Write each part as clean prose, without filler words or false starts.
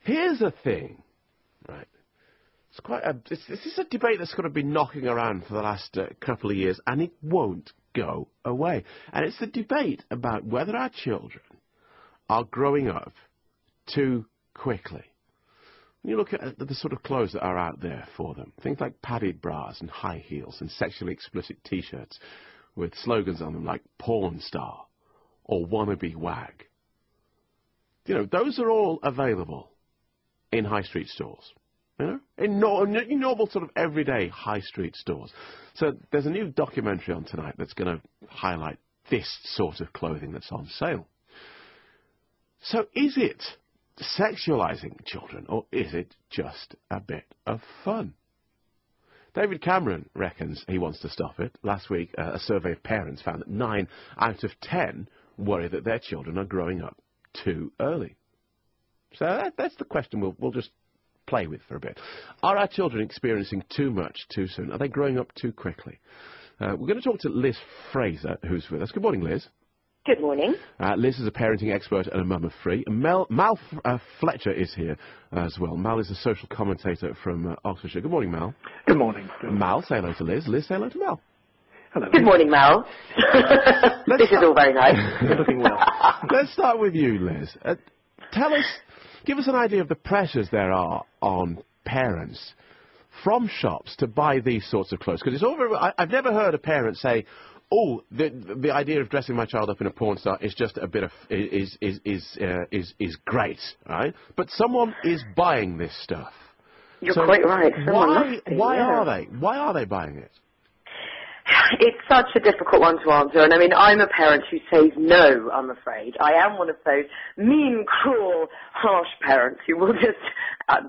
Here's the thing, right? This is a debate that's going to be knocking around for the last couple of years, and it won't go away. And it's the debate about whether our children are growing up too quickly. When you look at the sort of clothes that are out there for them, things like padded bras and high heels and sexually explicit T-shirts with slogans on them like porn star or wannabe wag. You know, those are all available in high street stores. You know, in normal sort of everyday high street stores. So there's a new documentary on tonight that's going to highlight this sort of clothing that's on sale. So is it sexualizing children, or is it just a bit of fun? David Cameron reckons he wants to stop it. Last week, a survey of parents found that 9 out of 10 worry that their children are growing up too early. So that's the question we'll just play with for a bit. Are our children experiencing too much too soon? Are they growing up too quickly? We're going to talk to Liz Fraser, who's with us. Good morning, Liz. Good morning. Liz is a parenting expert and a mum of 3. Mal Fletcher is here as well. Mal is a social commentator from Oxfordshire. Good morning, Mal. Good morning. Mal, say hello to Liz. Liz, say hello to Mal. Hello. Good morning, Mal. This is all very nice. You're looking well. Let's start with you, Liz. Give us an idea of the pressures there are on parents from shops to buy these sorts of clothes. Because I've never heard a parent say, "Oh, the idea of dressing my child up in a porn star is just a bit of is great," right? But someone is buying this stuff. You're quite right. Why are they buying it? It's such a difficult one to answer, and I mean, I'm a parent who says no, I'm afraid. I am one of those mean, cruel, harsh parents who will just,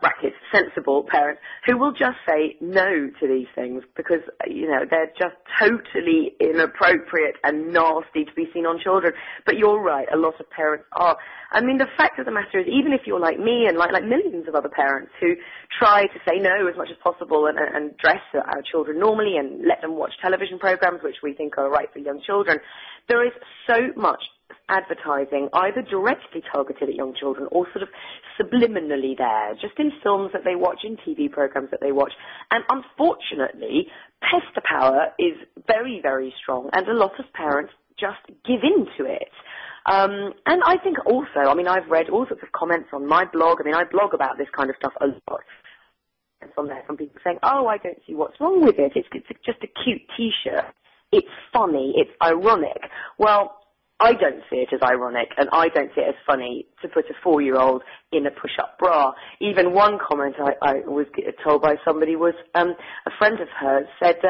brackets, sensible parents, who will just say no to these things because, you know, they're just totally inappropriate and nasty to be seen on children. But you're right, a lot of parents are. I mean, the fact of the matter is, even if you're like me and like millions of other parents who try to say no as much as possible and dress our children normally and let them watch television programs which we think are right for young children, there is so much advertising either directly targeted at young children or sort of subliminally there, just in films that they watch, in TV programs that they watch. And unfortunately, pester power is very, very strong, and a lot of parents just give in to it. And I think also, I mean, I've read all sorts of comments on my blog. I mean, I blog about this kind of stuff a lot. And on there, some people saying, "Oh, I don't see what's wrong with it. It's just a cute T-shirt. It's funny. It's ironic." Well, I don't see it as ironic, and I don't see it as funny to put a 4-year-old in a push-up bra. Even one comment I was told by somebody was, a friend of hers said,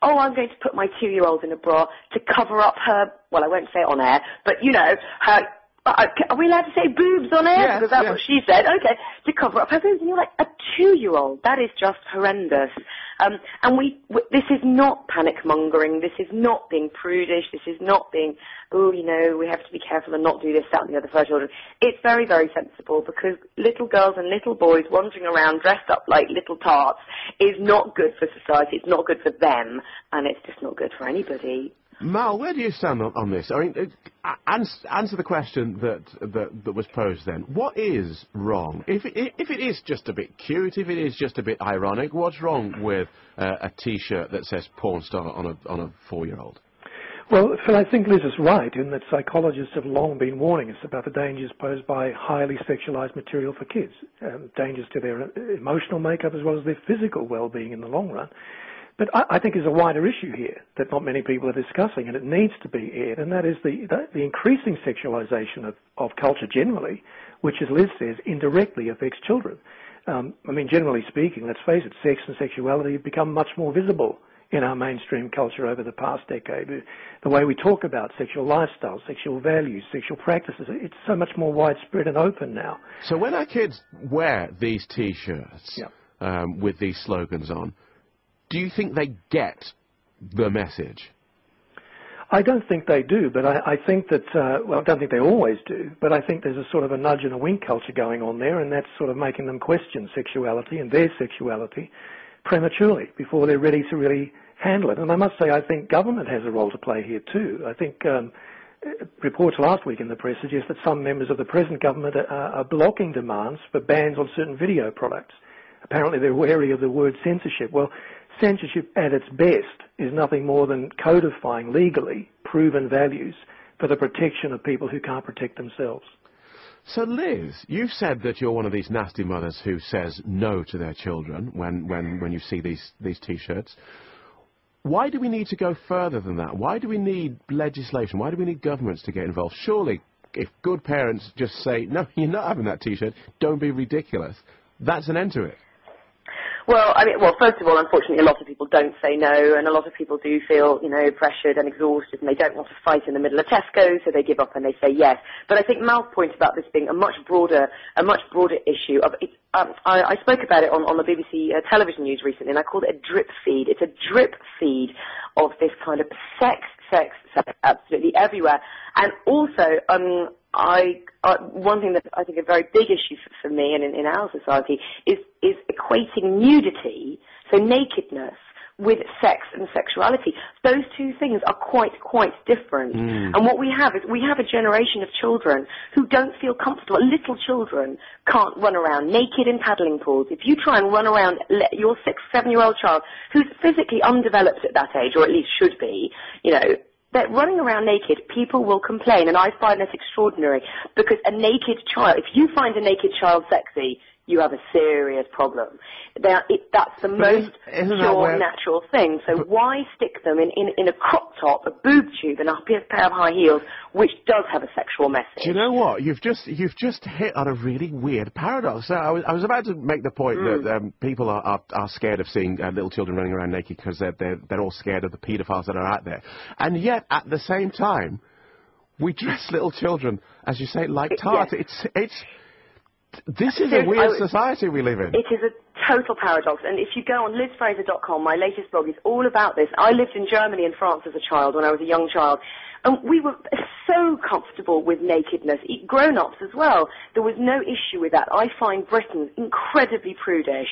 "Oh, I'm going to put my 2-year-old in a bra to cover up her," well, I won't say it on air, but, you know, her, are we allowed to say boobs on air? Yes, because that's what she said. Okay, to cover up her boobs. And you're like, a 2-year-old? That is just horrendous. And this is not panic-mongering. This is not being prudish. This is not being, oh, you know, we have to be careful and not do this, that, and the other for our children. It's very, very sensible, because little girls and little boys wandering around dressed up like little tarts is not good for society. It's not good for them, and it's just not good for anybody. Mal, where do you stand on this? I mean, answer the question that was posed then. What is wrong? If it is just a bit cute, if it is just a bit ironic, what's wrong with a T-shirt that says porn star on a 4-year-old? Well, Phil, I think Liz is right in that psychologists have long been warning us about the dangers posed by highly sexualized material for kids, dangers to their emotional makeup as well as their physical well-being in the long run. But I think there's a wider issue here that not many people are discussing, and it needs to be aired, and that is the increasing sexualization of culture generally, which, as Liz says, indirectly affects children. I mean, generally speaking, let's face it, sex and sexuality have become much more visible in our mainstream culture over the past decade. The way we talk about sexual lifestyles, sexual values, sexual practices, it's so much more widespread and open now. So when our kids wear these T-shirts with these slogans on, do you think they get the message? I don't think they do, but I think that, well, I don't think they always do, but I think there's a sort of a nudge and a wink culture going on there, and that's sort of making them question sexuality and their sexuality prematurely before they're ready to really handle it. And I must say, I think government has a role to play here too. I think reports last week in the press suggest that some members of the present government are blocking demands for bans on certain video products. Apparently they're wary of the word censorship. Well, censorship at its best is nothing more than codifying legally proven values for the protection of people who can't protect themselves. So, Liz, you've said that you're one of these nasty mothers who says no to their children when you see these T-shirts. Why do we need to go further than that? Why do we need legislation? Why do we need governments to get involved? Surely, if good parents just say, no, you're not having that T-shirt, don't be ridiculous, that's an end to it. Well, first of all, unfortunately, a lot of people don't say no, and a lot of people do feel, pressured and exhausted, and they don't want to fight in the middle of Tesco, so they give up and they say yes. But I think Mal's point about this being a much broader issue. I spoke about it on the BBC television news recently, and I called it a drip feed. It's a drip feed of this kind of sex absolutely everywhere. And also, one thing that I think a very big issue for me and in our society is equating nudity, so nakedness, with sex and sexuality. Those two things are quite different. And what we have is a generation of children who don't feel comfortable. Little children can't run around naked in paddling pools. If you try and run around your 6-7-year-old child who's physically undeveloped at that age, or at least should be, that running around naked, people will complain, and I find this extraordinary, because a naked child, if you find a naked child sexy, you have a serious problem. That's the most pure, natural thing. So why stick them in a crop top, a boob tube, and a pair of high heels, which does have a sexual message? Do you know what? You've just hit on a really weird paradox. So I was about to make the point that people are scared of seeing little children running around naked because they're all scared of the paedophiles that are out there. And yet, at the same time, we dress little children, as you say, like tarts. Yes. This is a weird society we live in. It is a total paradox. And if you go on lizfraser.com, my latest blog is all about this. I lived in Germany and France as a child when I was a young child. And we were so comfortable with nakedness, grown-ups as well. There was no issue with that. I find Britain incredibly prudish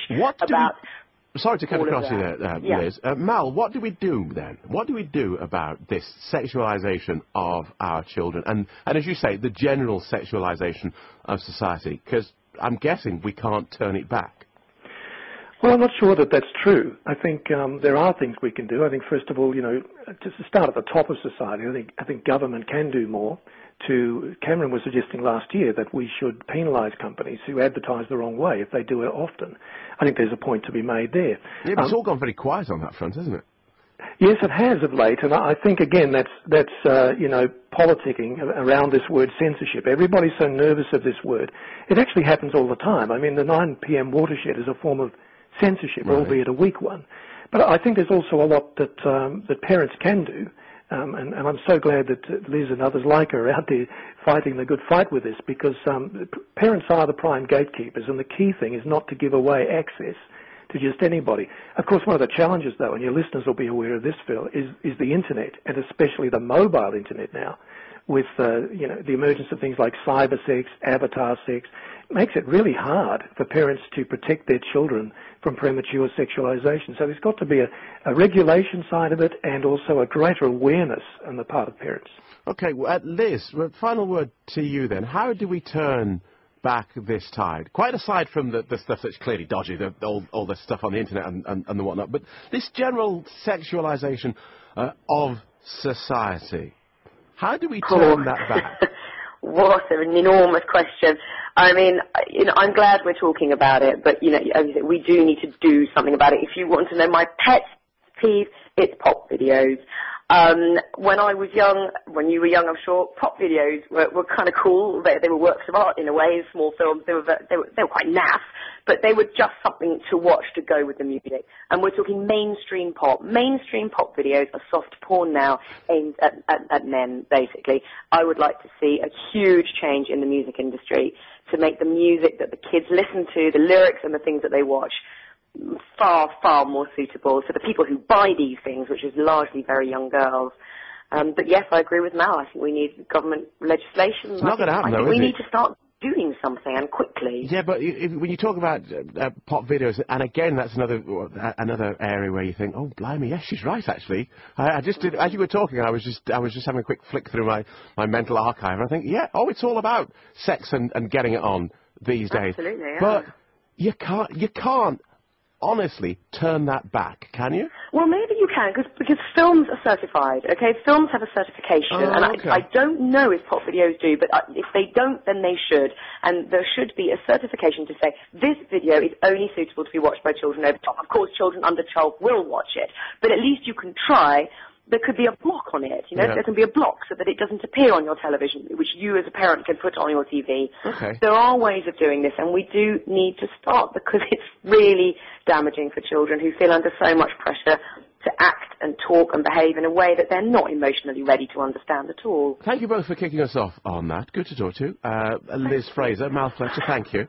Sorry to cut across you there, Liz. Mal, what do we do then? What do we do about this sexualisation of our children and as you say, the general sexualisation of society? Because I'm guessing we can't turn it back. Well, I'm not sure that that's true. I think there are things we can do. I think, first of all, just to start at the top of society, I think government can do more. Cameron was suggesting last year that we should penalise companies who advertise the wrong way if they do it often. I think there's a point to be made there. Yeah, but it's all gone very quiet on that front, hasn't it? Yes, it has of late, and I think again that's politicking around this word censorship. Everybody's so nervous of this word. It actually happens all the time. I mean, the 9 p.m. watershed is a form of censorship, right, albeit a weak one. But I think there's also a lot that parents can do. And I'm so glad that Liz and others like her are out there fighting the good fight with this, because parents are the prime gatekeepers, and the key thing is not to give away access to just anybody. Of course, one of the challenges, though, and your listeners will be aware of this, Phil, is the internet, and especially the mobile internet now, with the emergence of things like cyber sex, avatar sex. It makes it really hard for parents to protect their children from premature sexualization. So there's got to be a regulation side of it, and also a greater awareness on the part of parents. Okay, Liz, final word to you then. How do we turn back this tide? Quite aside from the stuff that's clearly dodgy, all the stuff on the internet and the whatnot, but this general sexualization of society. How do we turn that back? What an enormous question. I mean, I'm glad we're talking about it, but, we do need to do something about it. If you want to know my pet peeve, it's pop videos. When I was young, when you were young, I'm sure, pop videos were kind of cool. They were works of art in a way, small films. They were quite naff, but they were just something to watch to go with the music. And we're talking mainstream pop. Mainstream pop videos are soft porn now, aimed at men, basically. I would like to see a huge change in the music industry to make the music that the kids listen to, the lyrics and the things that they watch, far, far more suitable for the people who buy these things, which is largely very young girls. But yes, I agree with Mal. I think we need government legislation. It's not going to happen, though, we need to start doing something, and quickly. Yeah, but when you talk about pop videos, and again, that's another area where you think, oh, blimey, yes, she's right, actually. I just did, as you were talking, I was just having a quick flick through my mental archive, and I think, yeah, oh, it's all about sex and getting it on these days. Absolutely, yeah. But you can't honestly turn that back, can you? Well, maybe you can, because films are certified, okay? Films have a certification, and okay. I don't know if pop videos do, but if they don't, then they should. And there should be a certification to say, this video is only suitable to be watched by children over 12. Of course, children under 12 will watch it, but at least you can try. There could be a block on it, you know, there can be a block so that it doesn't appear on your television, which you as a parent can put on your TV. Okay. There are ways of doing this, and we do need to start, because it's really damaging for children who feel under so much pressure to act and talk and behave in a way that they're not emotionally ready to understand at all. Thank you both for kicking us off on that. Good to talk to you. Liz Fraser, Mal Fletcher, thank you.